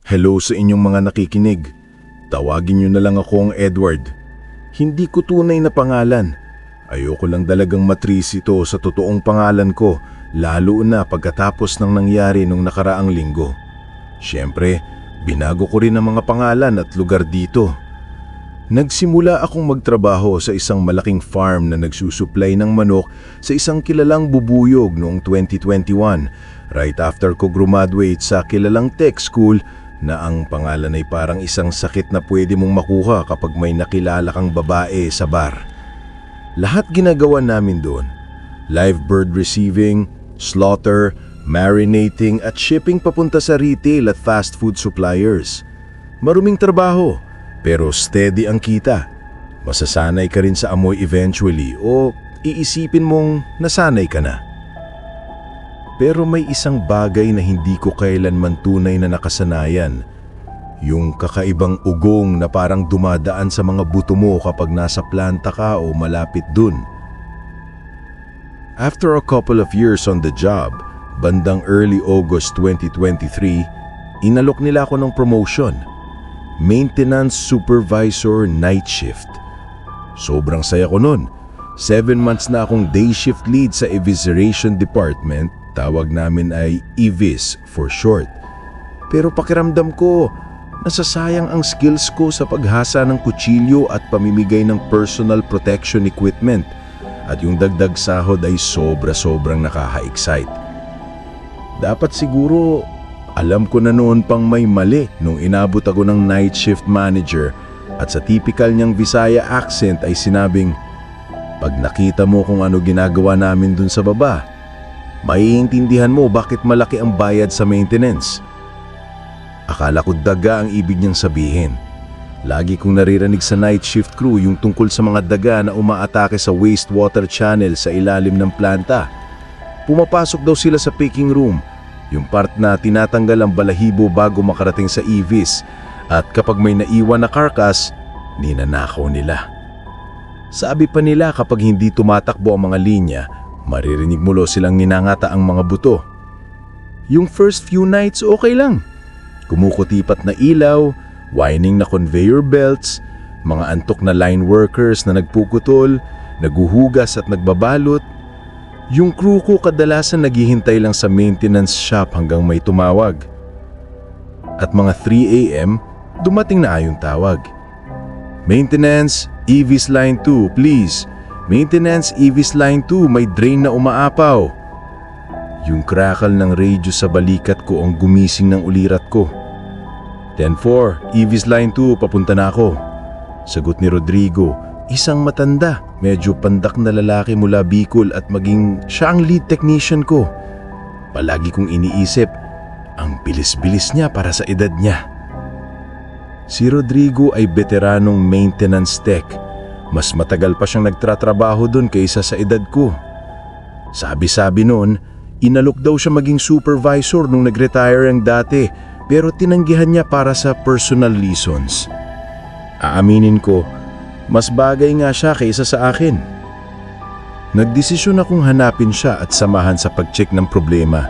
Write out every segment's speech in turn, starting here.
Hello sa inyong mga nakikinig. Tawagin niyo na lang akong Edward. Hindi ko tunay na pangalan. Ayoko lang dalagang matris ito sa totoong pangalan ko, lalo na pagkatapos ng nangyari nung nakaraang linggo. Siyempre, binago ko rin ang mga pangalan at lugar dito. Nagsimula akong magtrabaho sa isang malaking farm na nagsusupply ng manok sa isang kilalang bubuyog noong 2021, right after ko graduate sa kilalang tech school na ang pangalan ay parang isang sakit na pwede mong makuha kapag may nakilala kang babae sa bar. Lahat ginagawa namin doon. Live bird receiving, slaughter, marinating at shipping papunta sa retail at fast food suppliers. Maruming trabaho, pero steady ang kita. Masasanay ka rin sa amoy eventually o iisipin mong nasanay ka na. Pero may isang bagay na hindi ko kailanman tunay na nakasanayan. Yung kakaibang ugong na parang dumadaan sa mga buto mo kapag nasa planta ka o malapit dun. After a couple of years on the job, bandang early August 2023, inalok nila ako ng promotion. Maintenance Supervisor Night Shift. Sobrang saya ko nun. 7 months na akong day shift lead sa Evisceration Department. Tawag namin ay EVIS for short. Pero pakiramdam ko, nasasayang ang skills ko sa paghasa ng kutsilyo at pamimigay ng personal protection equipment. At yung dagdag sahod ay sobra-sobrang nakaka-excite. Dapat siguro, alam ko na noon pang may mali nung inabot ako ng night shift manager at sa typical niyang Visaya accent ay sinabing, "Pag nakita mo kung ano ginagawa namin dun sa baba, maiintindihan mo bakit malaki ang bayad sa maintenance." Akala ko daga ang ibig niyang sabihin. Lagi kong naririnig sa night shift crew yung tungkol sa mga daga na umaatake sa wastewater channel sa ilalim ng planta. Pumapasok daw sila sa picking room, yung part na tinatanggal ang balahibo bago makarating sa EVIS, at kapag may naiwan na carcass, ninanakaw nila. Sabi pa nila kapag hindi tumatakbo ang mga linya, maririnig mulo silang ninangata ang mga buto. Yung first few nights okay lang. Kumukutipat na ilaw, whining na conveyor belts, mga antok na line workers na nagpuputol, naguhugas at nagbabalot. Yung crew ko kadalasan naghihintay lang sa maintenance shop hanggang may tumawag. At mga 3 AM, dumating na yung tawag. "Maintenance, EVIS Line 2, please. Maintenance, EVIS Line 2, may drain na umaapaw." Yung crackle ng radio sa balikat ko ang gumising ng ulirat ko. 10-4, EVIS Line 2, papunta na ako. Sagot ni Rodrigo, isang matanda, medyo pandak na lalaki mula Bicol at maging siya ang lead technician ko. Palagi kong iniisip, ang bilis-bilis niya para sa edad niya. Si Rodrigo ay veteranong maintenance tech. Mas matagal pa siyang nagtratrabaho doon kaysa sa edad ko. Sabi-sabi noon, inalok daw siya maging supervisor nung nag-retire ang dati, pero tinanggihan niya para sa personal reasons. Aaminin ko, mas bagay nga siya kaysa sa akin. Nagdesisyon akong hanapin siya at samahan sa pag-check ng problema.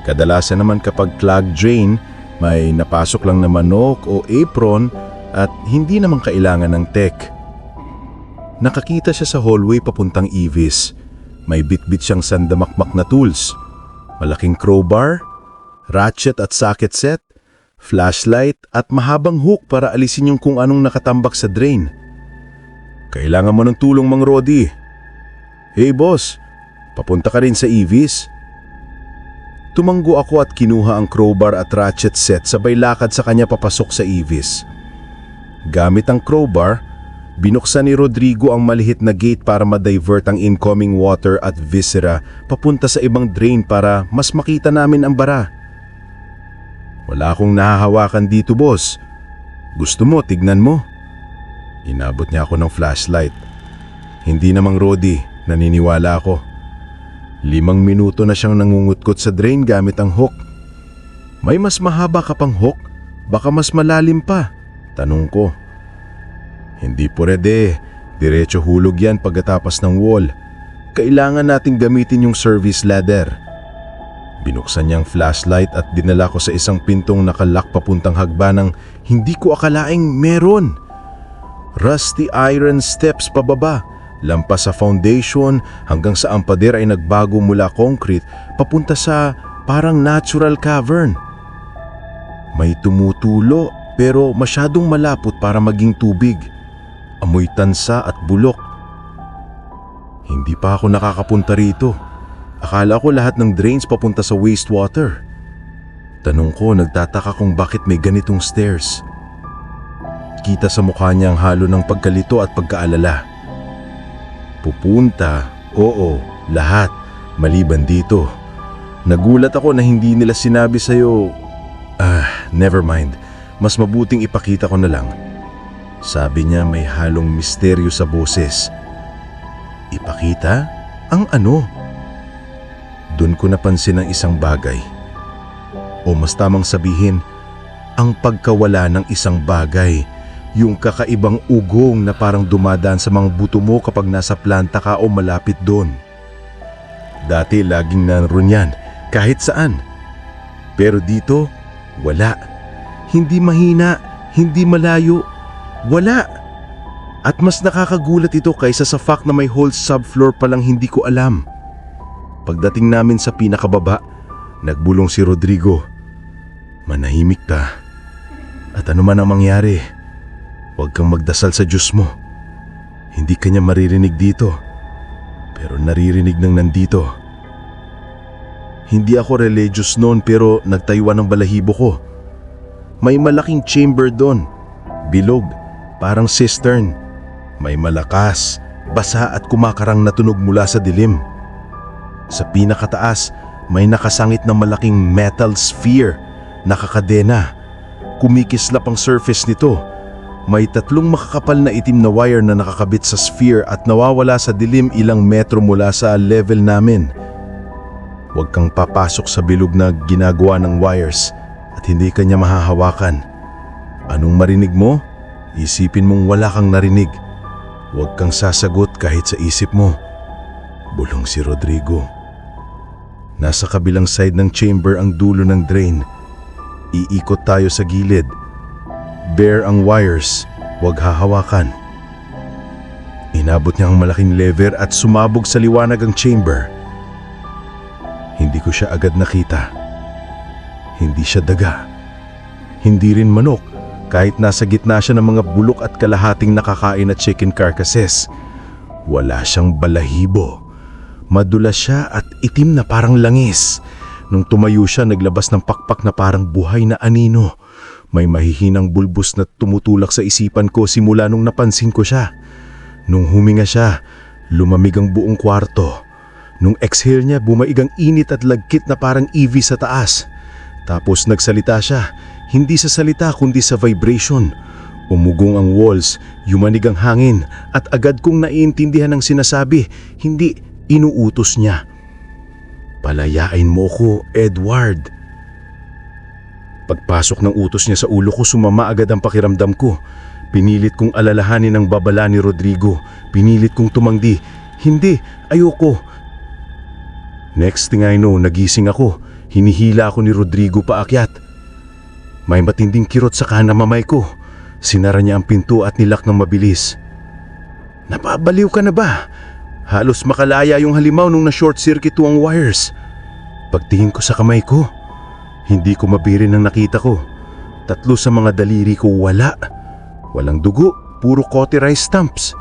Kadalasan naman kapag clogged drain, may napasok lang na manok o apron at hindi naman kailangan ng tech. Nakakita siya sa hallway papuntang EVIS. May bitbit siyang sandamakmak na tools. Malaking crowbar, ratchet at socket set, flashlight at mahabang hook para alisin yung kung anong nakatambak sa drain. "Kailangan mo ng tulong, Mang Rodi." "Hey boss, papunta ka rin sa EVIS?" Tumanggo ako at kinuha ang crowbar at ratchet set sabay lakad sa kanya papasok sa EVIS. Gamit ang crowbar, binuksan ni Rodrigo ang malihit na gate para ma-divert ang incoming water at viscera papunta sa ibang drain para mas makita namin ang bara. "Wala akong nahahawakan dito, boss. Gusto mo, tignan mo?" Inabot niya ako ng flashlight. "Hindi namang Rodi, naniniwala ako." 5 minuto na siyang nangungutkot sa drain gamit ang hook. "May mas mahaba ka pang hook? Baka mas malalim pa?" tanong ko. "Hindi pwede, diretso hulog yan pagkatapos ng wall. Kailangan nating gamitin yung service ladder." Binuksan niya ang flashlight at dinala ko sa isang pintong nakalak papuntang hagbanang hindi ko akalaing meron. Rusty iron steps pababa, lampas sa foundation hanggang sa ang pader ay nagbago mula concrete papunta sa parang natural cavern. May tumutulo pero masyadong malapot para maging tubig. Amoy tansa at bulok. Hindi pa ako nakakapunta rito. Akala ko lahat ng drains papunta sa wastewater. Tanong ko, nagtataka kung bakit may ganitong stairs. Kita sa mukha niya ang halo ng pagkalito at pagkaalala. Pupunta, oo, lahat, maliban dito. Nagulat ako na hindi nila sinabi sa'yo, never mind, mas mabuting ipakita ko na lang. Sabi niya may halong misteryo sa boses. Ipakita? Ang ano? Doon ko napansin ang isang bagay. O mas tamang sabihin, ang pagkawala ng isang bagay. Yung kakaibang ugong na parang dumadaan sa mga buto mo kapag nasa planta ka o malapit doon. Dati laging naroon yan, kahit saan. Pero dito, wala. Hindi mahina, hindi malayo, wala. At mas nakakagulat ito kaysa sa fact na may whole subfloor palang hindi ko alam. Pagdating namin sa pinakababa, nagbulong si Rodrigo. Manahimik ka. At ano man ang mangyari, huwag kang magdasal sa Diyos mo. Hindi kanya maririnig dito, pero naririnig ng nandito. Hindi ako religious noon pero nagtayuan ng balahibo ko. May malaking chamber doon, bilog, parang cistern. May malakas, basa at kumakarang na tunog mula sa dilim. Sa pinakataas, may nakasangit na malaking metal sphere, nakakadena. Kumikislap ang surface nito. May 3 makakapal na itim na wire na nakakabit sa sphere at nawawala sa dilim ilang metro mula sa level namin. Huwag kang papasok sa bilog na ginagawa ng wires at hindi kanya mahahawakan. Anong marinig mo? Isipin mong wala kang narinig. Huwag kang sasagot kahit sa isip mo. Bulong si Rodrigo. Nasa kabilang side ng chamber ang dulo ng drain. Iikot tayo sa gilid. Bare ang wires, huwag hahawakan. Inabot niya ang malaking lever at sumabog sa liwanag ang chamber. Hindi ko siya agad nakita. Hindi siya daga. Hindi rin manok, kahit nasa gitna siya ng mga bulok at kalahating nakakain na chicken carcasses. Wala siyang balahibo. Madulas siya at itim na parang langis. Nung tumayo siya, naglabas ng pakpak na parang buhay na anino. May mahihinang bulbos na tumutulak sa isipan ko simula nung napansin ko siya. Nung huminga siya, lumamig ang buong kwarto. Nung exhale niya, bumaig ang init at lagkit na parang EV sa taas. Tapos nagsalita siya, hindi sa salita kundi sa vibration. Umugong ang walls, yumanig ang hangin at agad kong naiintindihan ang sinasabi, hindi inuutos niya. Palayain mo ko, Edward. Pagpasok ng utos niya sa ulo ko, sumama agad ang pakiramdam ko. Pinilit kong alalahanin ang babala ni Rodrigo. Pinilit kong tumanggi. Hindi, ayoko. Next thing I know, nagising ako. Hinihila ako ni Rodrigo paakyat. May matinding kirot sa kanang mamay ko. Sinara niya ang pinto at nilak ng mabilis. Napabaliw ka na ba? Halos makalaya yung halimaw nung na-short circuit ang wires. Pagtingin ko sa kamay ko, hindi ko mabirin ang nakita ko. 3 sa mga daliri ko wala. Walang dugo, puro cauterized stamps.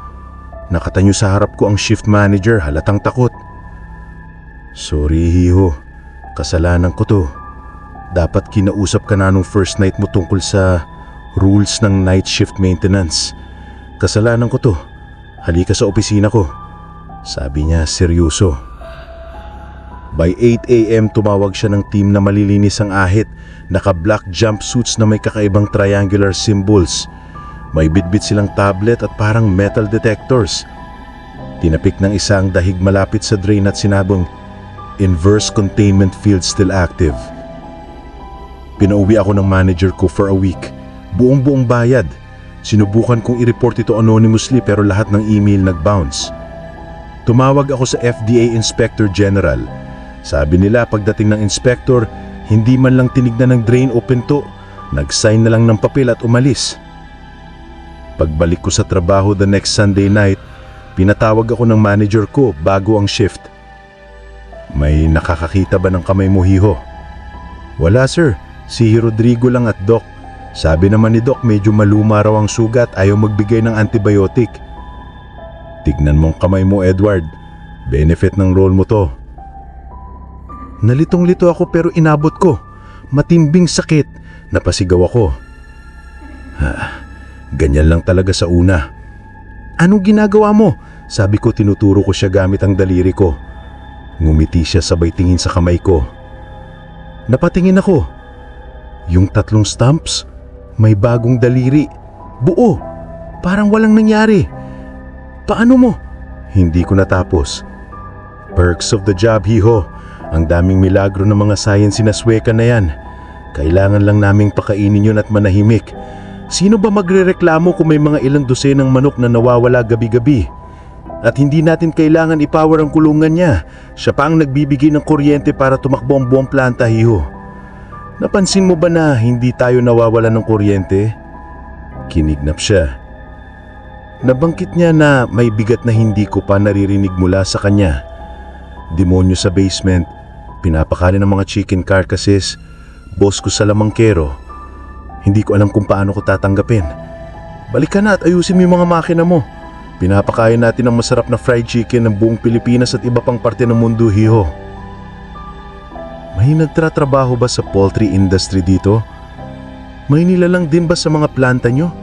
Nakatanyo sa harap ko ang shift manager, halatang takot. Sorry, Hiho. Kasalanan ko to. Dapat kinausap ka na nung first night mo tungkol sa rules ng night shift maintenance. Kasalanan ko to. Halika sa opisina ko. Sabi niya seryoso. By 8 a.m. tumawag siya ng team na malilinis ang ahit. Naka-black jumpsuits na may kakaibang triangular symbols. May bitbit silang tablet at parang metal detectors. Tinapik ng isang dahig malapit sa drain at sinabong, "Inverse containment field still active." Pinauwi ako ng manager ko for a week. Buong bayad. Sinubukan kong i-report ito anonymously pero lahat ng email nag-bounce. Tumawag ako sa FDA Inspector General. Sabi nila pagdating ng inspector, hindi man lang tinignan ng drain o pinto, nag-sign na lang ng papel at umalis. Pagbalik ko sa trabaho the next Sunday night, pinatawag ako ng manager ko bago ang shift. May nakakakita ba ng kamay mo, Hiho? Wala sir, si Rodrigo lang at Doc. Sabi naman ni Doc medyo maluma raw ang sugat, ayaw magbigay ng antibiotic. Tignan mong kamay mo, Edward. Benefit ng role mo to. Nalitong-lito ako pero inabot ko. Matimbing sakit. Napasigaw ako. Ganyan lang talaga sa una. Anong ginagawa mo? Sabi ko, tinuturo ko siya gamit ang daliri ko. Ngumiti siya sabay tingin sa kamay ko. Napatingin ako. Yung 3 stumps, may bagong daliri. Buo. Parang walang nangyari. Paano mo? Hindi ko natapos. Perks of the job, Hiho. Ang daming milagro ng mga science sinasweka na yan. Kailangan lang naming pakainin yun at manahimik. Sino ba magrereklamo kung may mga ilang dosenang manok na nawawala gabi-gabi? At hindi natin kailangan ipower ang kulungan niya. Siya pa ang nagbibigay ng kuryente para tumakbo ang buong planta, Hiho. Napansin mo ba na hindi tayo nawawala ng kuryente? Kinignap siya. Nabanggit niya na may bigat na hindi ko pa naririnig mula sa kanya. Demonyo sa basement, pinapakain ng mga chicken carcasses, boss ko sa lamangkero. Hindi ko alam kung paano ko tatanggapin. Balik ka na at ayusin mo yung mga makina mo. Pinapakain natin ng masarap na fried chicken ng buong Pilipinas at iba pang parte ng mundo, Hiho. May nagtratrabaho ba sa poultry industry dito? May nilalang din ba sa mga planta nyo?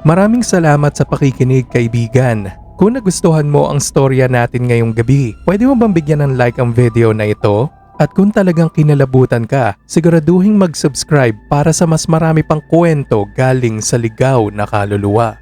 Maraming salamat sa pakikinig, kaibigan. Kung nagustuhan mo ang storya natin ngayong gabi, pwede mo bang bigyan ng like ang video na ito? At kung talagang kinalabutan ka, siguraduhin mag-subscribe para sa mas marami pang kwento galing sa ligaw na kaluluwa.